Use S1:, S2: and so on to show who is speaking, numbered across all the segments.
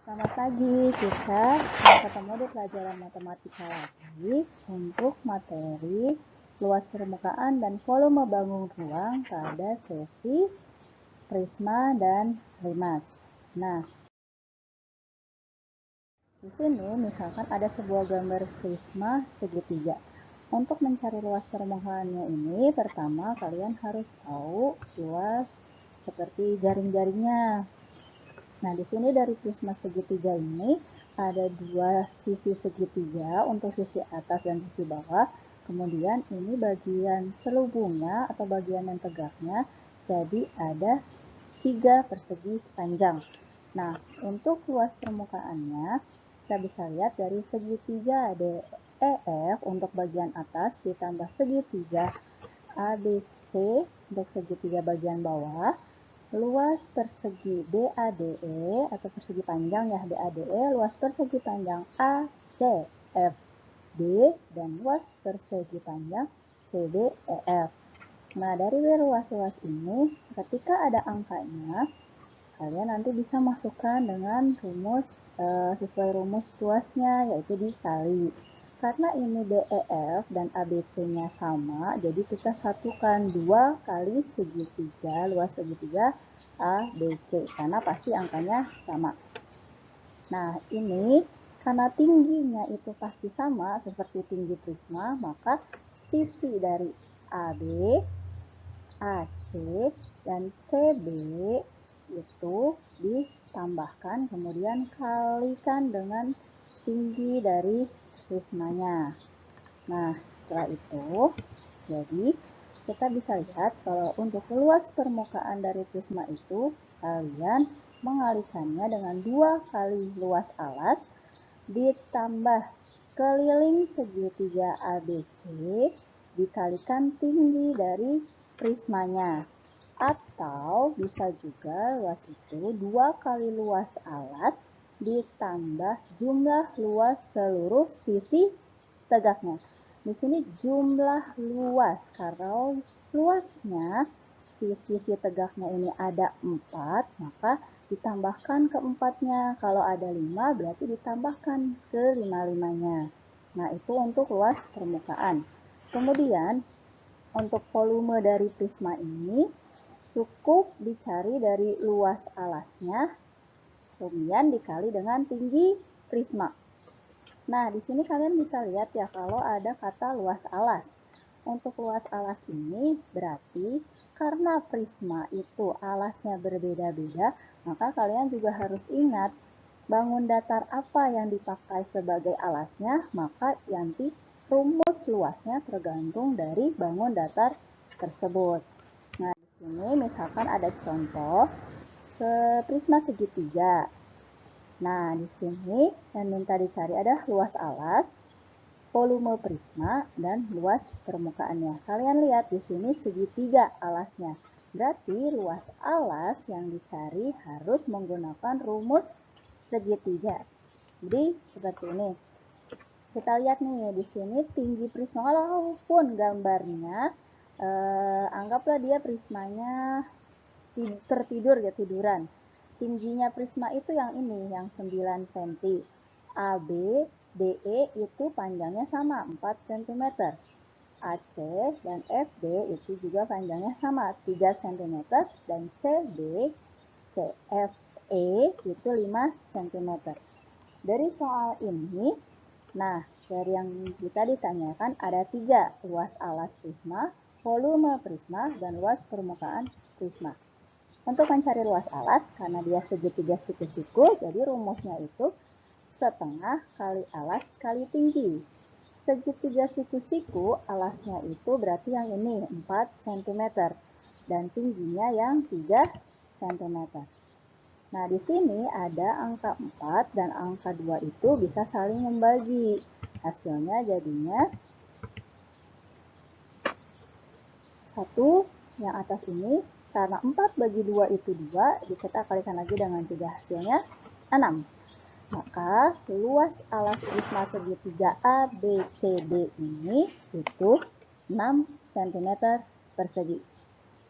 S1: Selamat pagi, kita ketemu di pelajaran matematika lagi untuk materi luas permukaan dan volume bangun ruang pada sesi prisma dan limas. Nah, di sini misalkan ada sebuah gambar prisma segitiga. Untuk mencari luas permukaannya ini, pertama kalian harus tahu luas seperti jaring-jaringnya. Nah, di sini dari prisma segitiga ini ada dua sisi segitiga untuk sisi atas dan sisi bawah. Kemudian ini bagian selubungnya atau bagian yang tegaknya, jadi ada 3 persegi panjang. Nah, untuk luas permukaannya, kita bisa lihat dari segitiga DEF untuk bagian atas ditambah segitiga ABC untuk segitiga bagian bawah. Luas persegi BADE atau persegi panjang ya BADE, luas persegi panjang ACFD, dan luas persegi panjang CBEF. Nah, dari luas-luas ini, ketika ada angkanya, kalian nanti bisa masukkan dengan rumus sesuai rumus luasnya, yaitu dikali. Karena ini DEF dan ABC-nya sama, jadi kita satukan 2 kali segitiga, luas segitiga ABC, karena pasti angkanya sama. Nah, ini karena tingginya itu pasti sama, seperti tinggi prisma, maka sisi dari AB, AC, dan CB itu ditambahkan, kemudian kalikan dengan tinggi dari prismanya. Nah, setelah itu, jadi kita bisa lihat kalau untuk luas permukaan dari prisma itu, kalian mengalikannya dengan 2 kali luas alas ditambah keliling segitiga ABC dikalikan tinggi dari prismanya. Atau bisa juga luas itu 2 kali luas alas ditambah jumlah luas seluruh sisi tegaknya. Di sini jumlah luas, karena luasnya sisi tegaknya ini ada 4, maka ditambahkan ke 4-nya. Kalau ada 5, berarti ditambahkan ke 5-5-nya. Nah, itu untuk luas permukaan. Kemudian, untuk volume dari prisma ini, cukup dicari dari luas alasnya, kemudian dikali dengan tinggi prisma. Nah, di sini kalian bisa lihat ya kalau ada kata luas alas. Untuk luas alas ini berarti karena prisma itu alasnya berbeda-beda, maka kalian juga harus ingat bangun datar apa yang dipakai sebagai alasnya, maka nanti rumus luasnya tergantung dari bangun datar tersebut. Nah, di sini misalkan ada contoh prisma segitiga. Nah, di sini yang minta dicari ada luas alas, volume prisma, dan luas permukaannya. Kalian lihat di sini segitiga alasnya. Berarti luas alas yang dicari harus menggunakan rumus segitiga. Jadi seperti ini. Kita lihat nih di sini tinggi prisma, walaupun gambarnya anggaplah dia prismanya tertidur ya, tiduran. Tingginya prisma itu yang ini, yang 9 cm. AB, DE itu panjangnya sama, 4 cm. AC dan FD itu juga panjangnya sama, 3 cm. Dan CB, CFE itu 5 cm. Dari soal ini, nah, dari yang kita ditanyakan ada 3, luas alas prisma, volume prisma, dan luas permukaan prisma. Untuk mencari luas alas, karena dia segitiga siku-siku, jadi rumusnya itu setengah kali alas kali tinggi. Segitiga siku-siku, alasnya itu berarti yang ini 4 cm, dan tingginya yang 3 cm. Nah, di sini ada angka 4 dan angka 2 itu bisa saling membagi. Hasilnya jadinya 1 yang atas ini, karena 4 bagi 2 itu 2, kita kalikan lagi dengan 3, hasilnya 6. Maka luas alas prisma segitiga ABCD ini itu 6 cm persegi.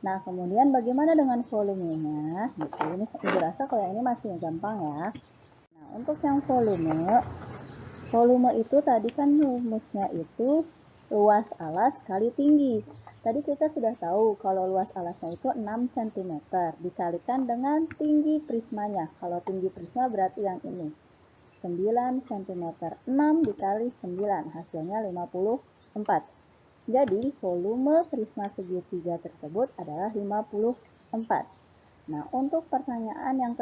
S1: Nah, kemudian bagaimana dengan volumenya? Gitu. Ini dirasa kalau ini masih gampang ya. Nah, untuk yang volume itu tadi kan rumusnya itu luas alas kali tinggi. Tadi kita sudah tahu kalau luas alasnya itu 6 cm dikalikan dengan tinggi prismanya. Kalau tinggi prisma berarti yang ini. 9 cm. 6 dikali 9 hasilnya 54. Jadi volume prisma segitiga tersebut adalah 54. Nah, untuk pertanyaan yang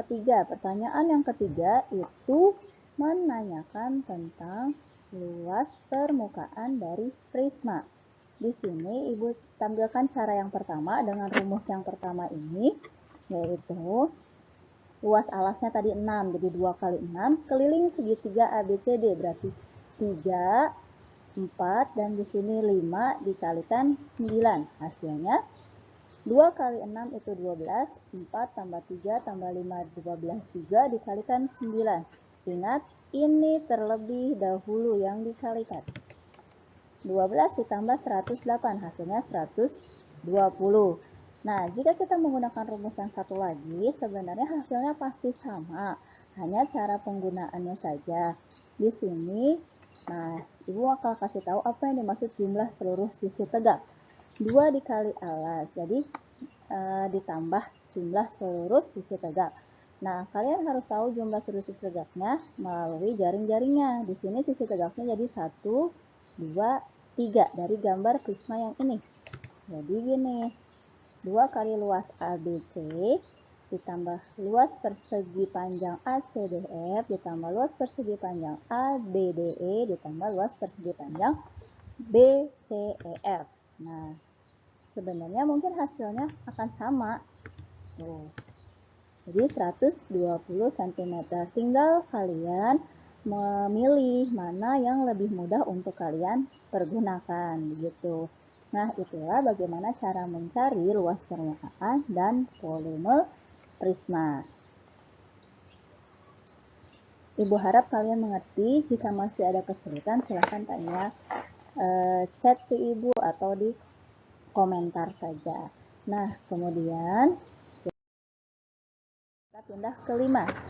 S1: ketiga itu menanyakan tentang luas permukaan dari prisma. Di sini Ibu tampilkan cara yang pertama dengan rumus yang pertama ini, yaitu luas alasnya tadi 6, jadi 2 kali 6, keliling segitiga ABCD, berarti 3, 4, dan di sini 5 dikalikan 9, hasilnya 2 kali 6 itu 12, 4 tambah 3 tambah 5, 12 juga dikalikan 9. Ingat, ini terlebih dahulu yang dikalikan. 12 ditambah 108, hasilnya 120. Nah, jika kita menggunakan rumus yang satu lagi, sebenarnya hasilnya pasti sama. Hanya cara penggunaannya saja. Di sini, nah, Ibu akan kasih tahu apa yang dimaksud jumlah seluruh sisi tegak. 2 dikali alas, jadi ditambah jumlah seluruh sisi tegak. Nah, kalian harus tahu jumlah seluruh sisi tegaknya melalui jaring-jaringnya. Di sini sisi tegaknya jadi 1, 2, 3 dari gambar prisma yang ini. Jadi gini, 2 kali luas ABC ditambah luas persegi panjang ACDF ditambah luas persegi panjang ABDE ditambah luas persegi panjang BCEF. Nah, sebenarnya mungkin hasilnya akan sama. Tuh. Jadi 120 cm. Tinggal kalian memilih mana yang lebih mudah untuk kalian pergunakan gitu. Nah, itulah bagaimana cara mencari luas permukaan dan volume prisma. Ibu harap kalian mengerti. Jika masih ada kesulitan, silahkan tanya chat ke Ibu atau di komentar saja. Nah, kemudian kita pindah ke limas.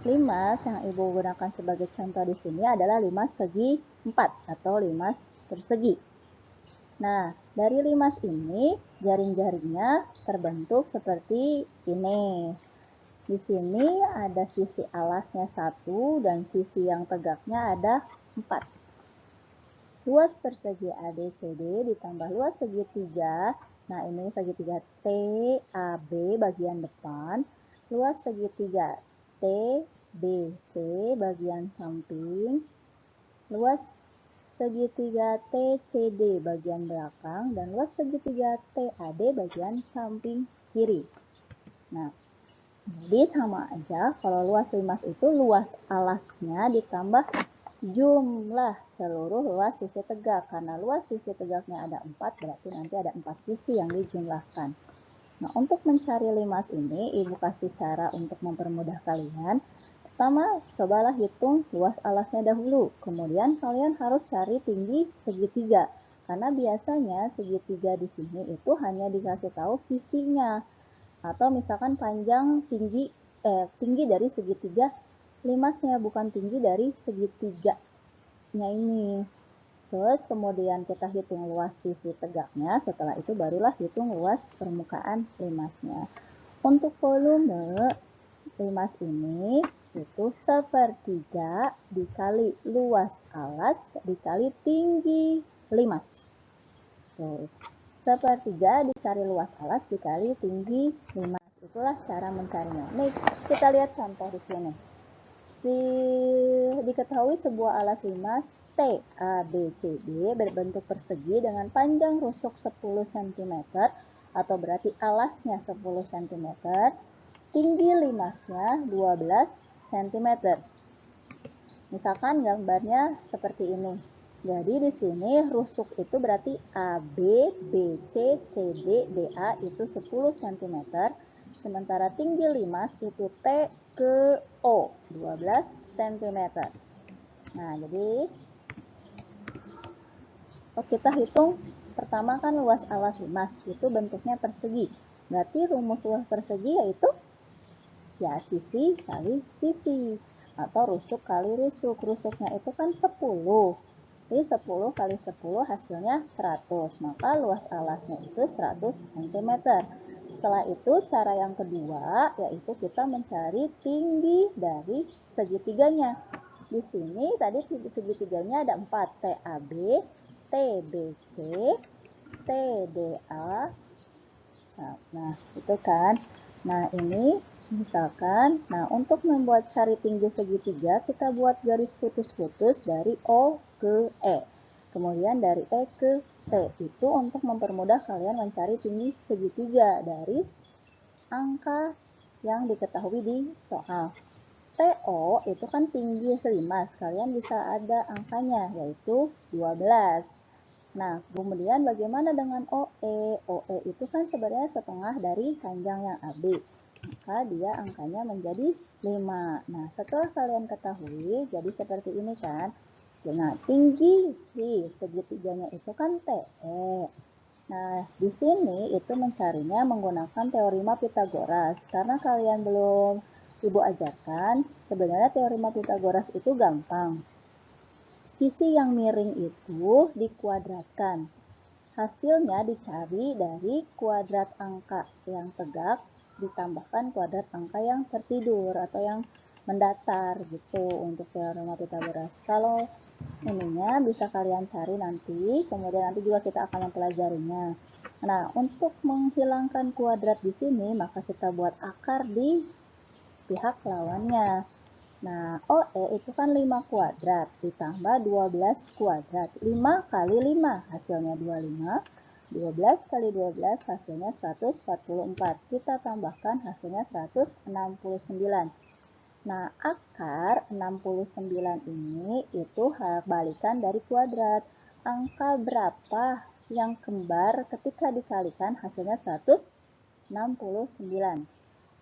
S1: Limas yang Ibu gunakan sebagai contoh di sini adalah limas segi 4 atau limas persegi. Nah, dari limas ini jaring-jaringnya terbentuk seperti ini. Di sini ada sisi alasnya 1 dan sisi yang tegaknya ada 4. Luas persegi ABCD ditambah luas segitiga. Nah, ini segitiga TAB bagian depan. Luas segitiga TBC bagian samping. Luas segitiga TCD bagian belakang dan luas segitiga TAD bagian samping kiri. Nah, jadi sama aja kalau luas limas itu luas alasnya ditambah jumlah seluruh luas sisi tegak. Karena luas sisi tegaknya ada 4, berarti nanti ada 4 sisi yang dijumlahkan. Nah, untuk mencari limas ini, Ibu kasih cara untuk mempermudah kalian. Pertama, cobalah hitung luas alasnya dahulu. Kemudian kalian harus cari tinggi segitiga. Karena biasanya segitiga di sini itu hanya dikasih tahu sisinya. Atau misalkan panjang tinggi dari segitiga limasnya, bukan tinggi dari segitiganya ini. Terus kemudian kita hitung luas sisi tegaknya. Setelah itu barulah hitung luas permukaan limasnya. Untuk volume limas ini itu sepertiga dikali luas alas dikali tinggi limas. Tuh, sepertiga dikali luas alas dikali tinggi limas. Itulah cara mencarinya. Nih, kita lihat contoh di sini. Diketahui sebuah alas limas TABCD berbentuk persegi dengan panjang rusuk 10 cm atau berarti alasnya 10 cm. Tinggi limasnya 12 cm. Misalkan gambarnya seperti ini. Jadi di sini rusuk itu berarti AB, BC, CD, DA itu 10 cm. Sementara tinggi limas itu T ke O 12 cm. Nah, jadi kita hitung pertama kan luas alas limas itu bentuknya persegi. Berarti rumus luas persegi yaitu ya sisi kali sisi. atau rusuk kali rusuk. Rusuknya itu kan 10. Jadi 10 kali 10 hasilnya 100. Maka luas alasnya itu 100 cm. Setelah itu cara yang kedua yaitu kita mencari tinggi dari segitiganya. Di sini tadi segitiganya ada 4, TAB, TBC, TDA. Nah, itu kan. Nah, ini misalkan, nah untuk membuat cari tinggi segitiga, kita buat garis putus-putus dari O ke E. Kemudian dari E ke T. Itu untuk mempermudah kalian mencari tinggi segitiga dari angka yang diketahui di soal. TO itu kan tinggi selimas, kalian bisa ada angkanya, yaitu 12. Nah, kemudian bagaimana dengan OE? OE itu kan sebenarnya setengah dari panjang yang AB. Maka dia angkanya menjadi 5. Nah, setelah kalian ketahui, jadi seperti ini kan. Nah, tinggi si segitiganya itu kan TE. Nah, di sini itu mencarinya menggunakan teorema Pythagoras. Karena kalian belum Ibu ajarkan, sebenarnya teorema Pythagoras itu gampang. Sisi yang miring itu dikuadratkan. Hasilnya dicari dari kuadrat angka yang tegak ditambahkan kuadrat angka yang tertidur atau yang mendatar gitu untuk teorema Pythagoras. Kalau ininya bisa kalian cari nanti, kemudian nanti juga kita akan mempelajarinya. Nah, untuk menghilangkan kuadrat di sini, maka kita buat akar di pihak lawannya. Nah, OE itu kan 5 kuadrat ditambah 12 kuadrat. 5 kali 5 hasilnya 25. 12 kali 12 hasilnya 144. Kita tambahkan hasilnya 169. Nah, akar 69 ini itu balikan dari kuadrat. Angka berapa yang kembar ketika dikalikan hasilnya 169?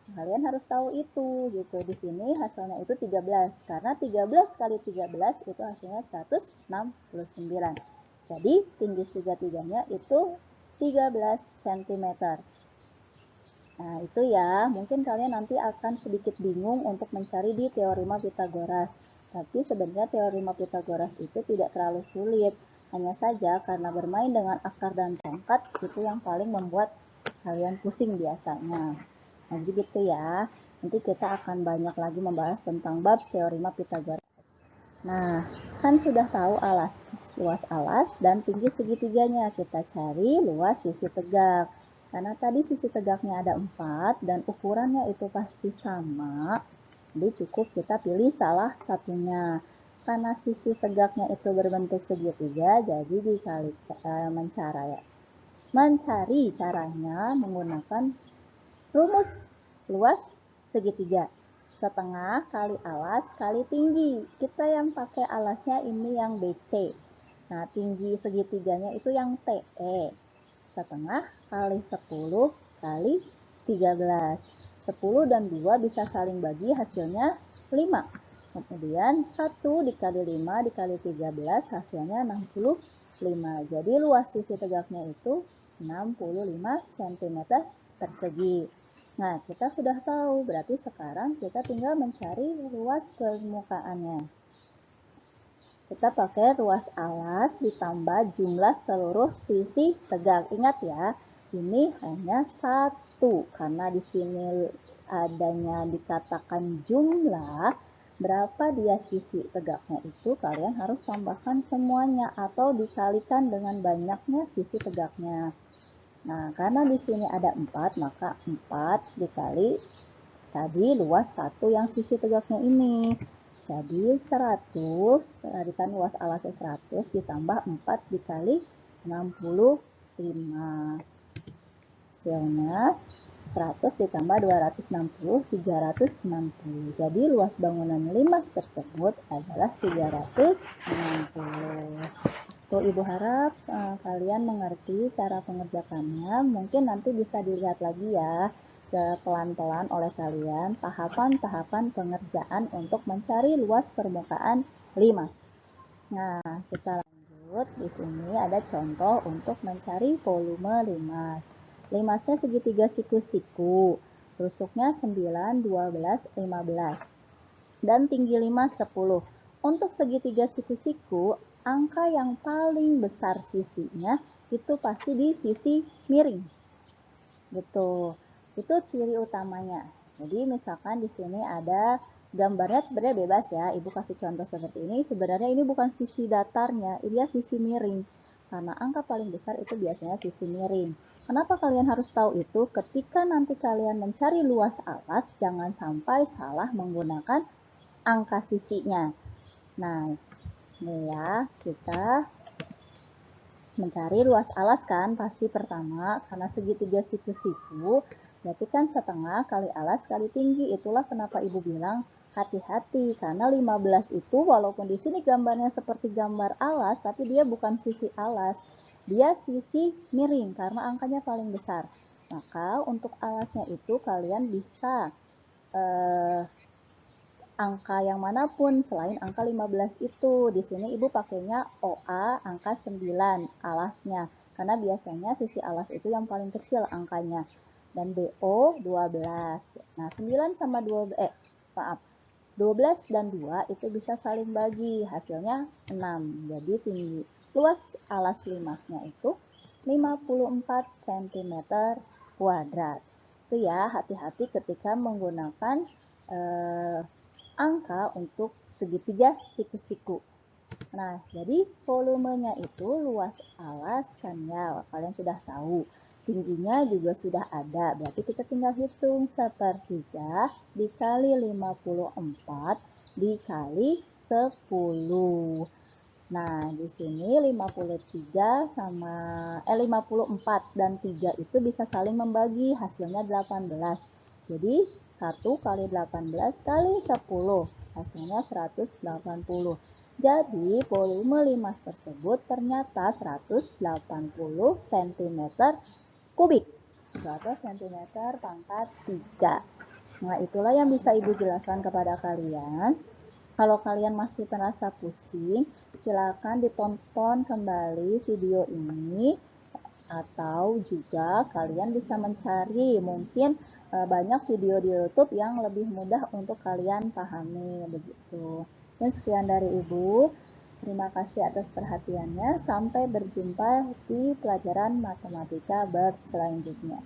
S1: Kalian harus tahu itu gitu. Di sini hasilnya itu 13 karena 13 kali 13 itu hasilnya 169. Jadi tinggi segitiganya itu 13 cm. Nah, itu ya. Mungkin kalian nanti akan sedikit bingung untuk mencari di teorema Pythagoras. Tapi sebenarnya teorema Pythagoras itu tidak terlalu sulit. Hanya saja karena bermain dengan akar dan tongkat itu yang paling membuat kalian pusing biasanya. Nah, jadi gitu ya. Nanti kita akan banyak lagi membahas tentang bab teorema Pythagoras. Nah, kan sudah tahu luas alas dan tinggi segitiganya. Kita cari luas sisi tegak. Karena tadi sisi tegaknya ada 4 dan ukurannya itu pasti sama. Jadi cukup kita pilih salah satunya. Karena sisi tegaknya itu berbentuk segitiga, jadi mencari caranya menggunakan rumus luas segitiga. Setengah kali alas kali tinggi. Kita yang pakai alasnya ini yang BC. Nah, tinggi segitiganya itu yang TE. Setengah kali 10 kali 13. 10 dan 2 bisa saling bagi, hasilnya 5. Kemudian 1 dikali 5 dikali 13 hasilnya 65. Jadi luas sisi tegaknya itu 65 cm persegi. Nah, kita sudah tahu, berarti sekarang kita tinggal mencari luas permukaannya. Kita pakai luas alas ditambah jumlah seluruh sisi tegak. Ingat ya, ini hanya 1. Karena di sini adanya dikatakan jumlah, berapa dia sisi tegaknya itu kalian harus tambahkan semuanya atau dikalikan dengan banyaknya sisi tegaknya. Nah, karena di sini ada 4, maka 4 dikali tadi luas 1 yang sisi tegaknya ini. Jadi 100, tadi kan luas alasnya 100 ditambah 4 dikali 65. Hasilnya 100 ditambah 260, 360. Jadi luas bangunan limas tersebut adalah 360. Tuh, Ibu harap kalian mengerti cara pengerjakannya. Mungkin nanti bisa dilihat lagi ya pelan-pelan oleh kalian tahapan-tahapan pengerjaan untuk mencari luas permukaan limas. Nah, kita lanjut. Di sini ada contoh untuk mencari volume limas. Limasnya segitiga siku-siku. Rusuknya 9, 12, 15. dan tinggi 5, 10. Untuk segitiga siku-siku, angka yang paling besar sisinya itu pasti di sisi miring. Gitu. Itu ciri utamanya. Jadi misalkan di sini ada gambarnya sebenarnya bebas ya. Ibu kasih contoh seperti ini. Sebenarnya ini bukan sisi datarnya, ini sisi miring. Karena angka paling besar itu biasanya sisi miring. Kenapa kalian harus tahu itu? Ketika nanti kalian mencari luas alas, jangan sampai salah menggunakan angka sisinya. Nah, ini ya, kita mencari luas alas kan pasti pertama, karena segitiga siku-siku, berarti kan setengah kali alas kali tinggi. Itulah kenapa ibu bilang hati-hati, karena 15 itu walaupun di sini gambarnya seperti gambar alas, tapi dia bukan sisi alas, dia sisi miring karena angkanya paling besar. Maka untuk alasnya itu kalian bisa angka yang manapun selain angka 15 itu. Di sini ibu pakainya OA angka 9 alasnya. Karena biasanya sisi alas itu yang paling kecil angkanya. Dan BO 12. Nah, 9 sama 12 dan 2 itu bisa saling bagi. Hasilnya 6. Jadi tinggi luas alas limasnya itu 54 cm kuadrat. Itu ya, hati-hati ketika menggunakan angka untuk segitiga siku-siku. Nah, jadi volumenya itu luas alas kan ya, kalian sudah tahu. Tingginya juga sudah ada, berarti kita tinggal hitung 1/3 dikali 54 dikali 10. Nah, di sini 54 dan 3 itu bisa saling membagi, hasilnya 18. Jadi 1 kali 18 kali 10, hasilnya 180. Jadi volume limas tersebut ternyata 180 cm kubik atau cm pangkat 3. Nah, itulah yang bisa ibu jelaskan kepada kalian. Kalau kalian masih merasa pusing, silakan ditonton kembali video ini, atau juga kalian bisa mencari mungkin banyak video di YouTube yang lebih mudah untuk kalian pahami begitu. Dan sekian dari Ibu. Terima kasih atas perhatiannya. Sampai berjumpa di pelajaran matematika berselanjutnya.